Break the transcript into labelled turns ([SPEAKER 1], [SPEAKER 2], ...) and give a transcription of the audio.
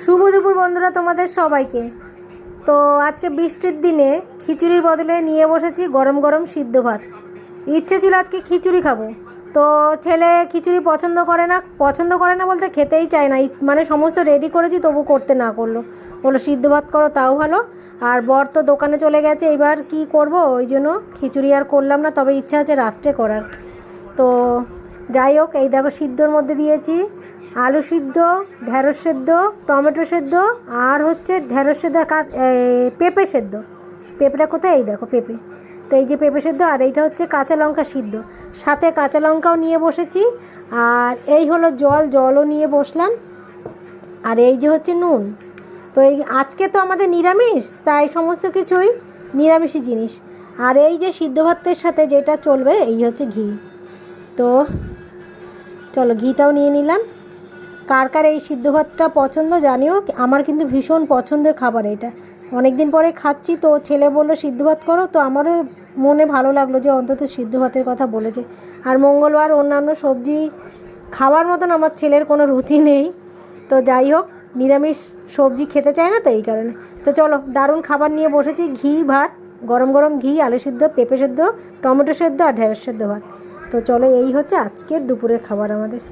[SPEAKER 1] শুভ দুপুর বন্ধুরা, তোমাদের সবাইকে। তো আজকে বৃষ্টির দিনে খিচুড়ির বদলে নিয়ে বসেছি গরম গরম সিদ্ধ ভাত। ইচ্ছে ছিল আজকে খিচুড়ি খাবো, তো ছেলে খিচুড়ি পছন্দ করে না বলতে খেতেই চায় না। মানে সমস্ত রেডি করেছি তবু করতে না করলো, বললো সিদ্ধ ভাত করো তাও ভালো। আর বর তো দোকানে চলে গেছে, এবার কি করব, ওই জন্য খিচুড়ি আর করলাম না। তবে ইচ্ছা আছে রাত্রে করার। তো যাই হোক, এই দেখো সিদ্ধর মধ্যে দিয়েছি আলু সিদ্ধ, ঢ্যাঁড়স সেদ্ধ, টমেটো সেদ্ধ, আর হচ্ছে ঢ্যাঁড়স সেদ্ধ, পেঁপে সেদ্ধ। পেঁপেটা কোথায়? এই দেখো পেঁপে। তো এই যে পেঁপে সেদ্ধ, আর এইটা হচ্ছে কাঁচা লঙ্কা সিদ্ধ, সাথে কাঁচা লঙ্কাও নিয়ে বসেছি। আর এই হলো জলও নিয়ে বসলাম। আর এই যে হচ্ছে নুন। তো এই আজকে তো আমাদের নিরামিষ, তাই সমস্ত কিছুই নিরামিষই জিনিস। আর এই যে সিদ্ধ ভাতের সাথে যেটা চলবে এই হচ্ছে ঘি। তো চলো ঘিটাও নিয়ে নিলাম। কার কার এই সিদ্ধ ভাতটা পছন্দ জানিও, আমার কিন্তু ভীষণ পছন্দের খাবার এটা। অনেক দিন পরে খাচ্ছি, তো ছেলে বললো সিদ্ধ ভাত করো, তো আমারও মনে ভালো লাগলো যে অন্তত সিদ্ধ ভাতের কথা বলেছে। আর মঙ্গলবার অন্যান্য সবজি খাওয়ার মতন আমার ছেলের কোনো রুচি নেই। তো যাই হোক, নিরামিষ সবজি খেতে চায় না, তো এই কারণে। তো চলো, দারুণ খাবার নিয়ে বসেছি। ঘি ভাত, গরম গরম ঘি, আলু সিদ্ধ, পেঁপে সেদ্ধ, টমেটো সেদ্ধ আর ঢেঁড়স সেদ্ধ ভাত। তো চলো, এই হচ্ছে আজকের দুপুরের খাবার আমাদের।